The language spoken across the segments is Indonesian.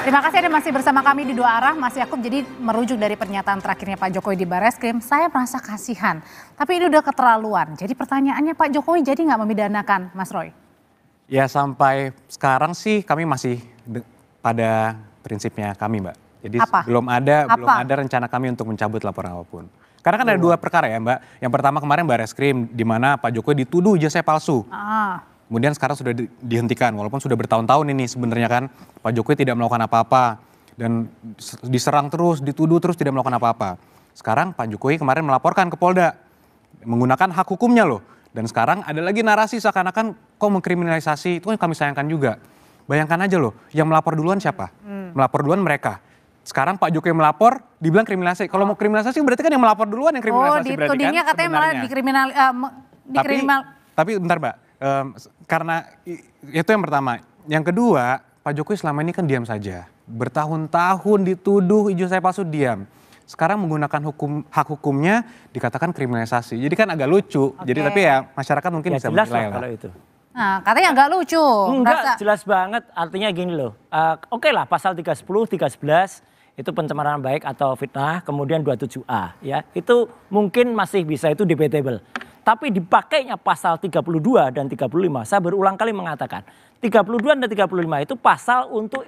Terima kasih Anda masih bersama kami di Dua Arah. Mas Yakub, jadi merujuk dari pernyataan terakhirnya Pak Jokowi di Barreskrim, saya merasa kasihan. Tapi ini udah keterlaluan. Jadi pertanyaannya Pak Jokowi jadi nggak memidanakan Mas Roy? Ya sampai sekarang sih kami masih pada prinsipnya kami Mbak. Jadi belum ada rencana kami untuk mencabut laporan apapun. Karena kan ada dua perkara ya Mbak. Yang pertama kemarin Barreskrim di mana Pak Jokowi dituduh ijazah palsu. Kemudian sekarang sudah dihentikan walaupun sudah bertahun-tahun ini sebenarnya kan Pak Jokowi tidak melakukan apa-apa dan diserang terus, dituduh terus tidak melakukan apa-apa. Sekarang Pak Jokowi kemarin melaporkan ke Polda menggunakan hak hukumnya loh. Dan sekarang ada lagi narasi seakan-akan kok mengkriminalisasi, itu kan kami sayangkan juga. Bayangkan aja loh, yang melapor duluan siapa? Melapor duluan mereka. Sekarang Pak Jokowi melapor, dibilang kriminalisasi. Kalau mau kriminalisasi berarti kan yang melapor duluan yang kriminalisasi berarti kan. Oh, ditudingnya katanya malah dikriminal. Tapi bentar Mbak, karena itu yang pertama. Yang kedua, Pak Jokowi selama ini kan diam saja. Bertahun-tahun dituduh ijazah palsu diam. Sekarang menggunakan hak hukumnya dikatakan kriminalisasi. Jadi kan agak lucu. Jadi tapi ya masyarakat mungkin bisa menilai lah. Kalau itu. Nah, katanya agak lucu. Enggak, jelas banget. Artinya gini loh. Oke lah pasal 310, 311 itu pencemaran baik atau fitnah, kemudian 27A ya. Itu mungkin masih bisa itu debatable. Tapi dipakainya pasal 32 dan 35, saya berulang kali mengatakan 32 dan 35 itu pasal untuk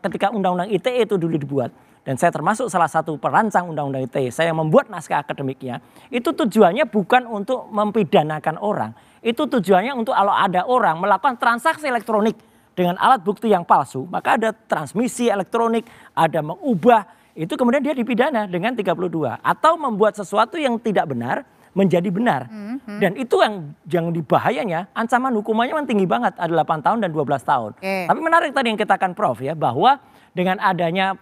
ketika Undang-Undang ITE itu dulu dibuat. Dan saya termasuk salah satu perancang Undang-Undang ITE, saya membuat naskah akademiknya. Itu tujuannya bukan untuk mempidanakan orang. Itu tujuannya untuk kalau ada orang melakukan transaksi elektronik dengan alat bukti yang palsu, maka ada transmisi elektronik, ada mengubah, itu kemudian dia dipidana dengan 32. Atau membuat sesuatu yang tidak benar, menjadi benar. Dan itu yang dibahayanya, ancaman hukumannya memang tinggi banget, ada 8 tahun dan 12 tahun. Tapi menarik tadi yang katakan Prof ya, bahwa dengan adanya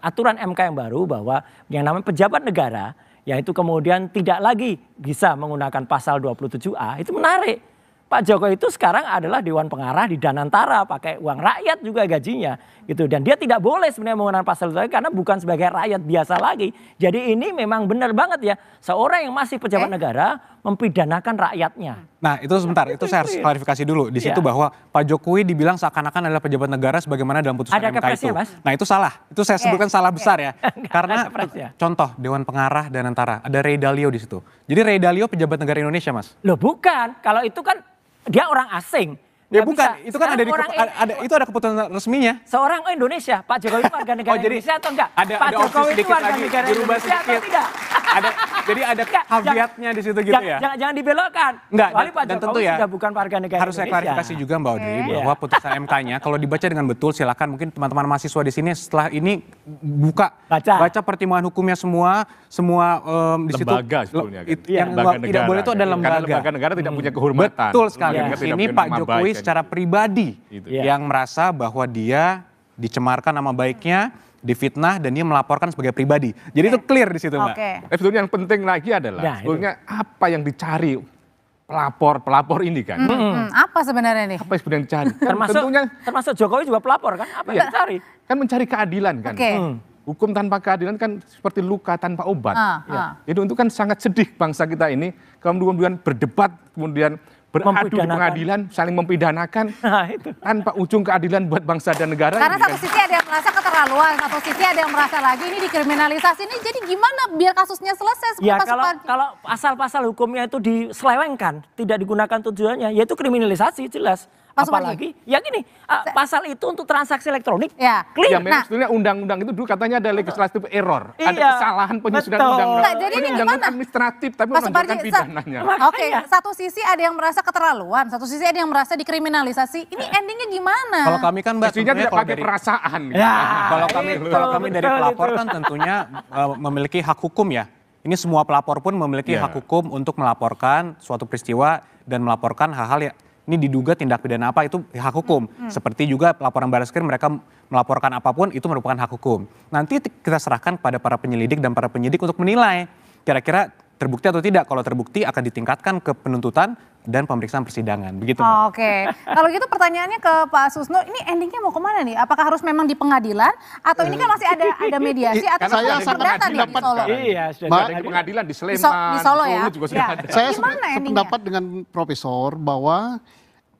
aturan MK yang baru bahwa yang namanya pejabat negara, yaitu kemudian tidak lagi bisa menggunakan pasal 27A, itu menarik. Pak Jokowi itu sekarang adalah Dewan Pengarah di Danantara, pakai uang rakyat juga gajinya gitu. Dan dia tidak boleh sebenarnya menggunakan pasal itu karena bukan sebagai rakyat biasa lagi. Jadi ini memang benar banget ya, seorang yang masih pejabat negara mempidanakan rakyatnya. Nah itu sebentar, itu saya harus klarifikasi dulu. Di situ bahwa Pak Jokowi dibilang seakan-akan adalah pejabat negara sebagaimana dalam putusan MK itu. Mas? Nah itu salah, itu saya sebutkan salah besar ya. Karena contoh Dewan Pengarah Danantara, ada Ray Dalio di situ. Jadi Ray Dalio pejabat negara Indonesia Mas? Loh bukan, kalau itu kan dia orang asing. Ya bukan, itu kan itu ada keputusan resminya. Seorang Indonesia, Pak Jokowi itu warga negara Indonesia atau enggak? Pak Jokowi itu warga negara Indonesia atau tidak? Jadi ada caveatnya di situ gitu ya. Jangan dibelokkan. Enggak, Kecuali Pak dan Jokowi tentu ya, sudah bukan warga negara harus Indonesia. saya klarifikasi juga Mbak Audrey bahwa putusan MK-nya kalau dibaca dengan betul silakan mungkin teman-teman mahasiswa di sini setelah ini baca pertimbangan hukumnya semua di situ. Lembaga sebetulnya kan. Yang tidak boleh itu adalah lembaga. Karena lembaga negara tidak punya kehormatan. Betul sekali. Ini Pak Jokowi secara pribadi yang merasa bahwa dia dicemarkan nama baiknya, difitnah dan dia melaporkan sebagai pribadi. Jadi itu clear di situ Mbak. Sebetulnya yang penting lagi adalah sebetulnya apa yang dicari pelapor ini kan. Apa sebenarnya nih? Apa yang sebenarnya dicari? Termasuk Jokowi juga pelapor kan? Apa yang dicari? Kan mencari keadilan kan. Hukum tanpa keadilan kan seperti luka tanpa obat. Jadi itu kan sangat sedih bangsa kita ini kemudian berdebat, kemudian beradu di pengadilan, saling mempidanakan tanpa ujung keadilan buat bangsa dan negara. Karena satu sisi ada yang merasa keterlaluan, satu sisi ada yang merasa lagi ini dikriminalisasi. Ini jadi gimana biar kasusnya selesai? Ya kalau pasal-pasal hukumnya itu diselewengkan, tidak digunakan tujuannya, yaitu kriminalisasi jelas. Apalagi ya gini, pasal itu untuk transaksi elektronik. Clear. Ya memang sebetulnya undang-undang itu dulu katanya ada legislative error. Ada kesalahan penyusunan undang-undang. Jadi ini undang-undang administratif tapi menunjukkan pidananya. Oke, satu sisi ada yang merasa keterlaluan, satu sisi ada yang merasa dikriminalisasi. Ini endingnya gimana? Kalau kami kan Mbak tentunya tidak pakai perasaan. Kalau kami dari pelapor kan tentunya memiliki hak hukum ya. Ini semua pelapor pun memiliki hak hukum untuk melaporkan suatu peristiwa dan melaporkan hal-hal yang ini diduga tindak pidana apa itu hak hukum. Seperti juga laporan Barreskrim mereka melaporkan apapun itu merupakan hak hukum. Nanti kita serahkan kepada para penyelidik dan para penyidik untuk menilai kira-kira terbukti atau tidak. Kalau terbukti akan ditingkatkan ke penuntutan dan pemeriksaan persidangan. Begitu. Oke. Kalau gitu pertanyaannya ke Pak Susno, ini endingnya mau kemana nih? Apakah harus memang di pengadilan atau ini kan masih ada mediasi atau saya perdata nih di Solo? Iya, sudah di pengadilan di Sleman, di Solo ya. Juga sudah ada. Saya sependapat dengan Profesor bahwa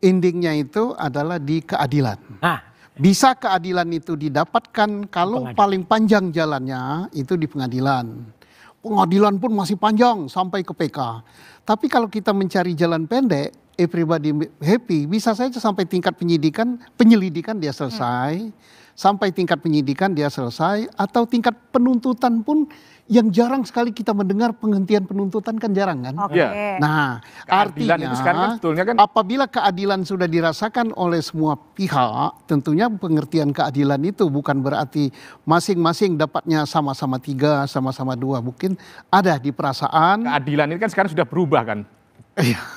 endingnya itu adalah di keadilan. Bisa keadilan itu didapatkan kalau paling panjang jalannya itu di pengadilan. Pengadilan pun masih panjang sampai ke PK. Tapi kalau kita mencari jalan pendek, everybody happy, bisa saja sampai tingkat penyelidikan dia selesai, sampai tingkat penyidikan dia selesai, atau tingkat penuntutan pun yang jarang sekali kita mendengar penghentian penuntutan kan jarang kan. Oke. Nah, Keadilan artinya itu sekarang kan sebetulnya kan apabila keadilan sudah dirasakan oleh semua pihak, tentunya pengertian keadilan itu bukan berarti masing-masing dapatnya sama-sama 3, sama-sama 2. Mungkin ada di perasaan. keadilan ini kan sekarang sudah berubah kan.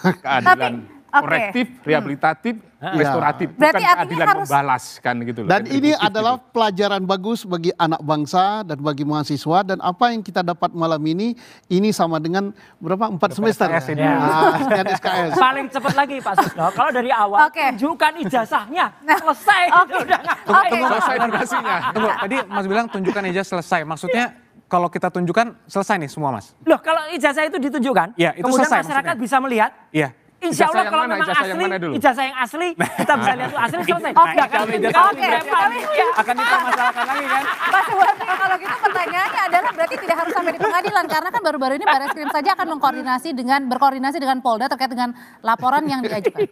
Keadilan korektif, rehabilitatif, restoratif, Berarti bukan artinya keadilan harus membalas kan gitu loh. Dan ini Retributif adalah gitu. pelajaran bagus bagi anak bangsa dan bagi mahasiswa, dan apa yang kita dapat malam ini sama dengan berapa 4 semester SKS ini. dan SKS. Paling cepat lagi Pak Susno, kalau dari awal tunjukkan ijazahnya, selesai. Udah ngapain. Selesai durasinya. Tunggu, tadi Mas bilang tunjukkan ijazah selesai. Maksudnya kalau kita tunjukkan selesai nih semua Mas? Loh kalau ijazah itu ditunjukkan, Ya, itu kemudian selesai masyarakat maksudnya. bisa melihat, Iya. insya Allah Ijazah yang kalau mana? memang Ijazah yang asli, mana dulu? ijazah yang asli, kita bisa lihat itu asli selesai. Oke. Oke. Akan dipermasalahkan lagi kan? Pak Suwardi, kalau gitu pertanyaannya adalah berarti tidak harus sampai di pengadilan karena kan baru-baru ini Barreskrim saja akan berkoordinasi dengan Polda terkait dengan laporan yang diajukan.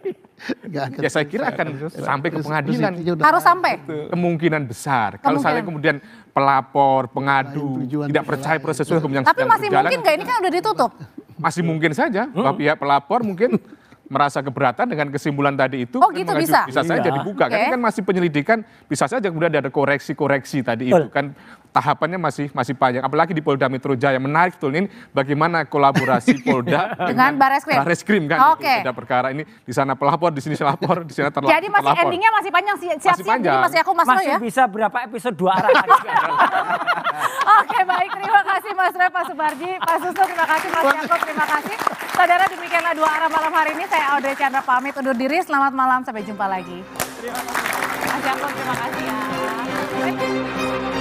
Ya saya kira akan sampai ke pengadilan. Harus sampai. Kemungkinan besar. Kalau saya kemudian pelapor, pengadu, tidak percaya proses hukum yang Tapi sedang masih berjalan, mungkin nggak, ini kan udah ditutup. masih mungkin saja bahwa pihak pelapor mungkin merasa keberatan dengan kesimpulan tadi itu. Oh gitu bisa? Bisa saja dibuka. Oke. Karena kan masih penyelidikan, bisa saja kemudian ada koreksi-koreksi tadi itu kan tahapannya masih panjang. Apalagi di Polda Metro Jaya. Menarik betul ini bagaimana kolaborasi Polda Dengan Barreskrim. Barreskrim kan. Oke. Ada perkara ini di sana pelapor, di sini pelapor, di sana terlapor. Jadi masih endingnya masih panjang, siap-siap. Jadi panjang. masih aku Mas Roy Masih ya. bisa berapa episode 2 arah lagi. Oke baik, terima kasih Mas Roy, Pak Suparji, Pak Susu, terima kasih Mas Yakob, terima kasih. Saudara, demikianlah 2 arah malam hari ini. Saya Audrey Chandra pamit undur diri. Selamat malam, sampai jumpa lagi. Terima kasih. Mas Yakob, terima kasih ya.